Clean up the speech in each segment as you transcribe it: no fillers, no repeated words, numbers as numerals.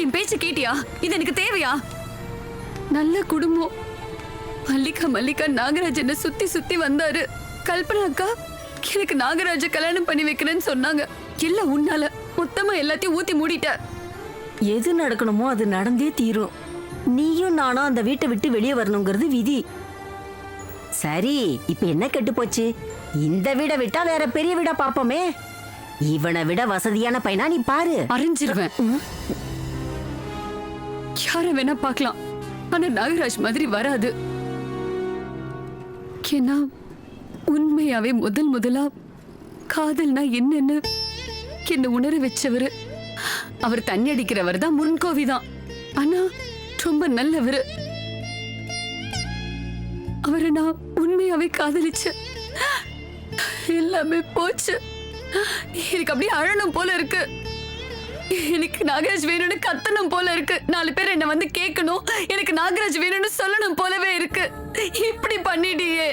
என் பேச்சு கேட்டியா? இது எனக்கு தேவையா? நல்ல குடும்பம். மல்லிகா நாகராஜ் என்ன சுத்தி சுத்தி வந்தாரு. கல்பனா அக்கா எனக்கு நாகராஜ கல்யாணம் பண்ணி வைக்கிறேன்னு சொன்னாங்க. எல்லாம் உன்னால மொத்தமா எல்லாத்தையும் ஊத்தி மூடிட்ட. எது நடக்கணுமோ அது நடந்தே தீரும். நீயும் நானும் அந்த வீட்டை விட்டு வெளியே வரணுங்கிறது விதி. சரி, இப்ப என்ன கெட்டு போச்சு? இந்த வீடை விட்டா வேற பெரிய வீடா பாப்போமே. இவனை விட வசதியான பையனா நீ பாரு. அறிஞ்சிருவேன். யார வேணா பார்க்கலாம், ஆனா நாகராஜ் மாதிரி வராது. ஏன்னா உண்மையாவே முதலா காதல்னா என்னன்னு என்ன உணர வச்சவரு. அவர் தண்ணி அடிக்கிறவர் தான், முன்கோவிதான். ஆனா ரொம்ப நல்லவரு. அவரை நான் உண்மையாவே காதலிச்சு எல்லாமே போச்சு. எனக்கு அப்படியே அழணும் போல இருக்கு. எனக்கு நாகராஜ் வேணும்னு கத்தணும் போல இருக்கு. 4 பேர் என்ன வந்து கேட்கணும், எனக்கு நாகராஜ் வேணும்னு சொல்லணும் போலவே இருக்கு. இப்படி பண்ணிடியே.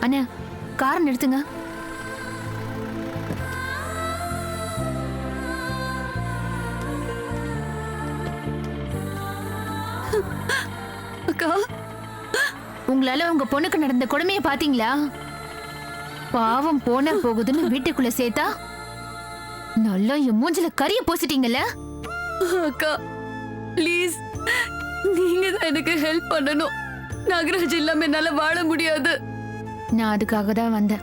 அண்ணா, கார் நிறுத்துங்க. அக்கா, உங்களால உங்க பொண்ணுக்கு நடந்த கொடுமையை பாத்தீங்களா? பாவம் போன போகுதுன்னு வீட்டுக்குள்ள சேர்த்தா நல்லா என் மூஞ்சில கரிய பூசிட்டீங்கல்ல. அக்கா ப்ளீஸ், நீங்க தான் எனக்கு ஹெல்ப் பண்ணணும். நாகராஜ் இல்லாம என்னால வாழ முடியாது. நான் அதுக்காக தான் வந்தேன்.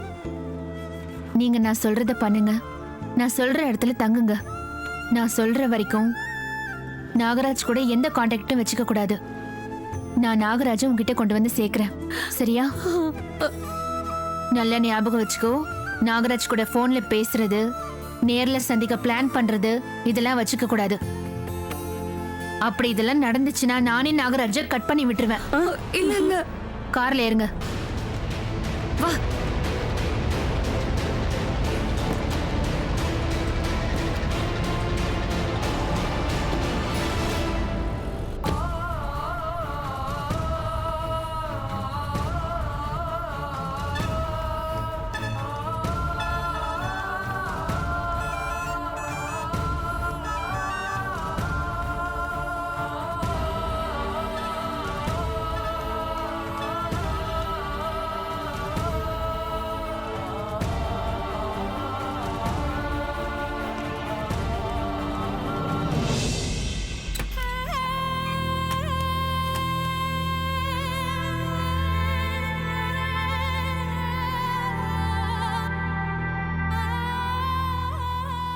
நீங்க நான் சொல்றத பண்ணுங்க. நான் சொல்ற இடத்துல தங்குங்க. நான் சொல்ற வரைக்கும் நாகராஜ் கூட எந்த கான்டாக்டும் வச்சுக்க கூடாது. நான் நாகராஜை உங்ககிட்ட கொண்டு வந்து சேர்க்கிறேன், சரியா? நல்ல ஞாபகம் வச்சுக்கோ. நாகராஜ் கூட போன்ல பேசுறது, நேர்ல சந்திக்க பிளான் பண்றது, இதெல்லாம் வச்சுக்க கூடாது. அப்படி இதெல்லாம் நடந்துச்சுன்னா நானே நாகராஜை கட் பண்ணி விட்டுருவேன். இல்ல இல்ல, கார்ல ஏறுங்க. வா.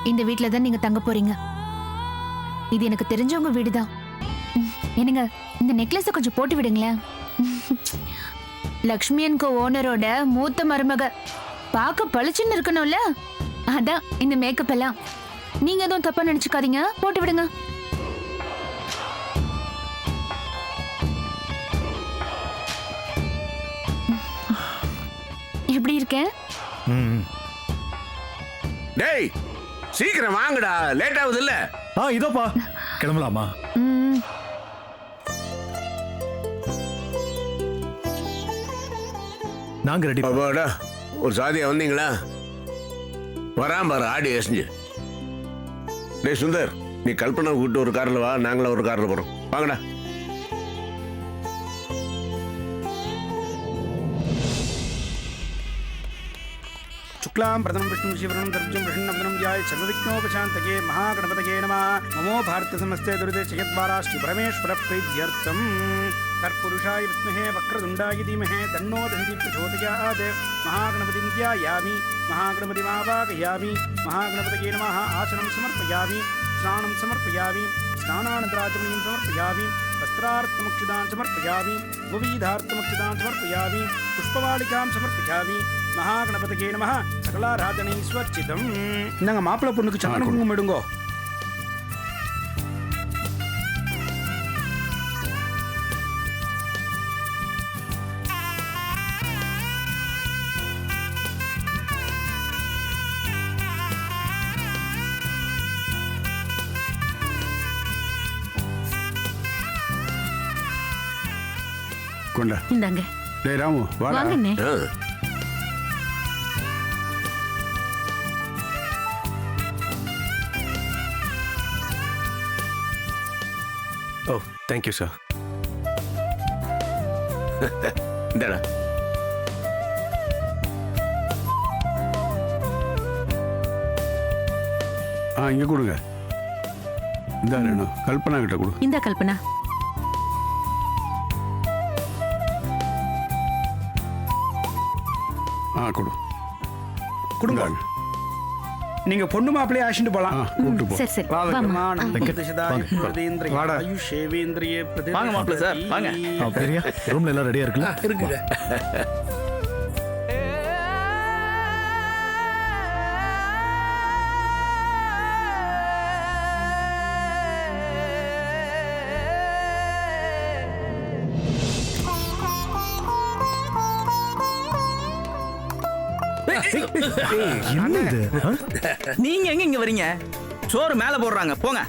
இந்த வீட்ல தான் நீங்க தங்க போறீங்க. இது எனக்கு தெரிஞ்சவங்க வீடுதான். என்னங்க, இந்த நெக்லஸ கொஞ்சம் போட்டு விடுங்களேன். லக்ஷ்மி அன்கோ ஓனரோட மூத்த மருமக பார்க்க பளிச்சுன்னு இருக்கணும்ல, அதான் இந்த மேக்கப் எல்லாம். நீங்க எதுவும் தப்பா நினைச்சுக்காதீங்க, போட்டு விடுங்க. எப்படி இருக்கேன்? டேய், சீக்கிரம் வாங்கடா, லேட் ஆகுது இல்ல? இதோப்பா, கிளம்பலாமா? நாங்க ரெடி. பாபாடா, ஒரு சாதியா வந்தீங்களா? வராம பாரு ஆடி எசஞ்சு. டேய் சுந்தர், நீ கல்பனா கூட்டு ஒரு கார்ல வா, நாங்களும் ஒரு கார்ல போறோம். வாங்கடா. शुक्लां प्रथम विष्णु शिवरं दर्जं प्रसन्नवदनं ध्याय सर्वविघ्नोपशान्तके महागणपतये नमः। नमो भारतसमस्ते दुरितजगद्वाराश्री परमेश्वर प्रीत्यर्थं तत्पुरुषाय विद्महे वक्रतुण्डाय धीमहि तन्नो दन्ति प्रचोदयात्। महागणपतिं ध्यायामि, महागणपतिमावाहयामि, महागणपतये नमः। आसनं समर्पयामि, स्नानं समर्पयामि, स्नानानन्तराचमनीं समर्पयामि, वस्त्र मंत्रार्थमक्षितान् समर्पयामि उपवीधार्थमक्षितान् समर्पयामि पुष्पवालिकां समर्पयामि महागणपतये नमः सकलाराधनैस्वर्चितम् இந்தாங்க மாப்பிள்ளை பொண்ணுக்கு சந்தன குங்குமம் எடுங்கோ கொண்டா இந்தாங்க. டேய் ராமு வாடா வாங்கண்ணே. ஆ. ஓ தேங்க்யூ சார். இந்தாடா. இங்க கொடுங்க இந்த ரேணு கல்பனா கிட்ட கொடு இந்த கல்பனா. கொடு கொடுங்க நீங்க பொண்ணு மாப்பிள்ளையே ஆசிட்டு போலாம் கூப்பிட்டு போ சரி சரி வாமா. வாடா வாங்க மாப்பிள்ளை சார், வாங்க. பெரியா ரூம்ல எல்லாம் ரெடியா இருக்குல்ல? இருக்குங்க. என்ன இது? ஆ? நீங்க எங்க இங்க வரீங்க? சோறு மேல போடுறாங்க, போங்க.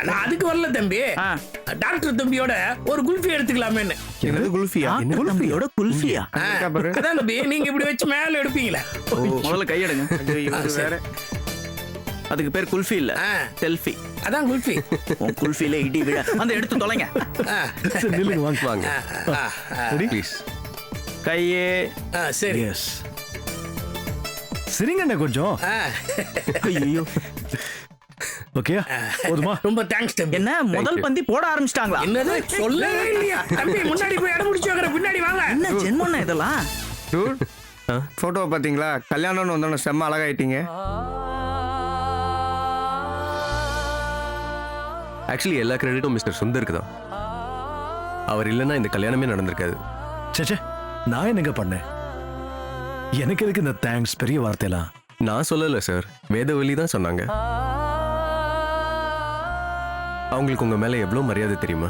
நான் அதுக்கு வரல தம்பி. ஆ. டாக்டர் தம்பியோட ஒரு குல்ஃபி எடுத்துக்கலாமேன்னு. என்னது குல்ஃபியா? தம்பியோட குல்ஃபியா? அதான் தம்பி, நீங்க இப்படி வச்சு மேல எடுப்பீங்களா? முதல்ல கையெடுங்க. அதுக்கு பேர் குல்ஃபி இல்ல, செல்ஃபி. அதான் குல்ஃபி. உன் குல்ஃபில இடி விழ வந்து எடுத்து தொலைங்க. சரி, நில்லுங்க, வாங்க. வாங்க ப்ளீஸ். கையே. சரி. எஸ். சரிங்க அண்ணா கொஞ்சம். ஐயோ, ஓகேயா? போதுமா? ரொம்ப தேங்க்ஸ் தம்பி. என்ன முதல் பந்தி போட ஆரம்பிச்சிட்டாங்களா? என்னது சொல்லவே இல்லையா தம்பி? முன்னாடி போய் இடம் முடிச்சு வைக்கிற, பின்னாடி வாங்க. என்ன ஜென்மம்னா இதெல்லாம்? டூட் ஃபோட்டோவை பார்த்தீங்களா? கல்யாணம்னு வந்தோன்னே செம்ம அழகாயிட்டீங்க. ஆக்சுவலி எல்லா கிரெடிட்டும் மிஸ்டர் சுந்தருக்கு தான். அவர் இல்லைன்னா இந்த கல்யாணமே நடந்திருக்காது. சேச்சே, நான் என்னங்க பண்ணேன்? எனக்கு எதுக்கு இந்த தேங்க்ஸ் பெரிய வார்த்தையெல்லாம்? நான் சொல்லலை சார், வேதவல்லி தான் சொன்னாங்க. அவங்களுக்கு உங்க மேல எவ்வளவு மரியாதை தெரியுமா?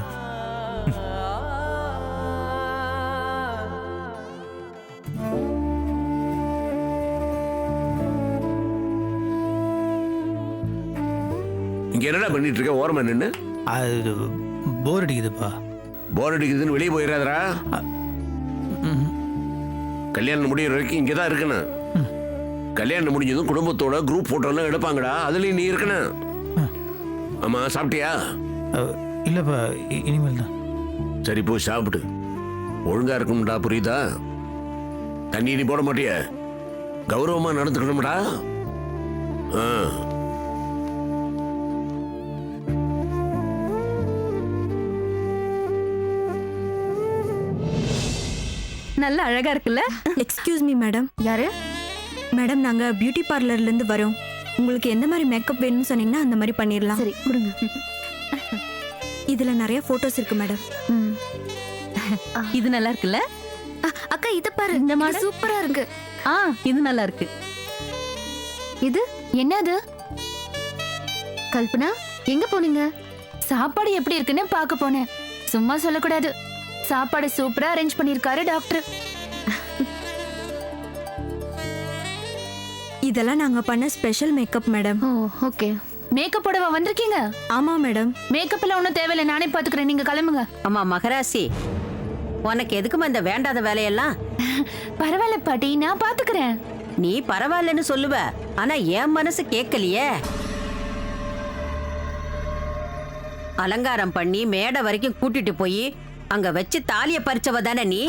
இங்க என்னடா பண்ணிட்டு இருக்க? ஓரமா நின்னு அது போர் அடிக்குதுப்பா. போர் அடிக்குதுன்னு வெளியே போயிடாதடா. கல்யாணம் முடியிற வரைக்கும் இங்கே தான் இருக்கணும். கல்யாணம் முடிஞ்சதும் குடும்பத்தோட குரூப் போட்டோலாம் எடுப்பாங்கடா, அதுலயும் நீ இருக்கணும். ஆமா, சாப்பிட்டியா? இல்லப்பா, இனிமேல் தான். சரி, போய் சாப்பிடு. ஒழுங்கா இருக்கணும்டா, புரியுதா? தண்ணி நீ போட மாட்டிய? கௌரவமா நடந்துக்கணும்டா. நல்ல அழகா இருக்குல்ல? Excuse me madam. யாரு? மேடம், நாங்க பியூட்டி பார்லர்ல இருந்து வரோம். உங்களுக்கு எந்த மாதிரி மேக்கப் வேணும்னு சொன்னீங்கன்னா அந்த மாதிரி பண்ணிடலாம். சரி கொடுங்க. இதுல நிறைய போட்டோஸ் இருக்கு மேடம். இது நல்லா இருக்குல்ல? அக்கா இத பாரு, இந்த இது மாடல் சூப்பரா இருக்கு. இது நல்லா இருக்கு. இது என்னது? கல்பனா, எங்க போனீங்க? சாப்பாடு எப்படி இருக்குன்னு பார்க்க போனேன். சும்மா சொல்லக்கூடாது. சாப்பாடு சூப்பரா அரேஞ்ச் பண்ணிருக்காரு டாக்டர். இதெல்லாம் நாங்க பண்ண ஸ்பெஷல் மேக்கப் மேடம். ஓ ஓகே. மேக்கப் போடவா வந்திருக்கீங்க? ஆமா மேடம். மேக்கப் எல்லாம் ஒன்றும் தேவையில்லை, நானே பாத்துக்கிறேன். நீங்க கிளம்புங்க. அம்மா மகராசி, உனக்கு எதுக்குமா இந்த வேண்டாத வேலையெல்லாம்? பரவாயில்ல பாட்டி, நான் பாத்துக்கிறேன். நீ பரவாயில்லன்னு சொல்லுவ, ஆனா என் மனசு கேட்கலையே. அலங்காரம் பண்ணி மேடை வரைக்கும் கூட்டிட்டு போய் அங்க வச்சு தாலிய பறிச்சவ தானே நீ?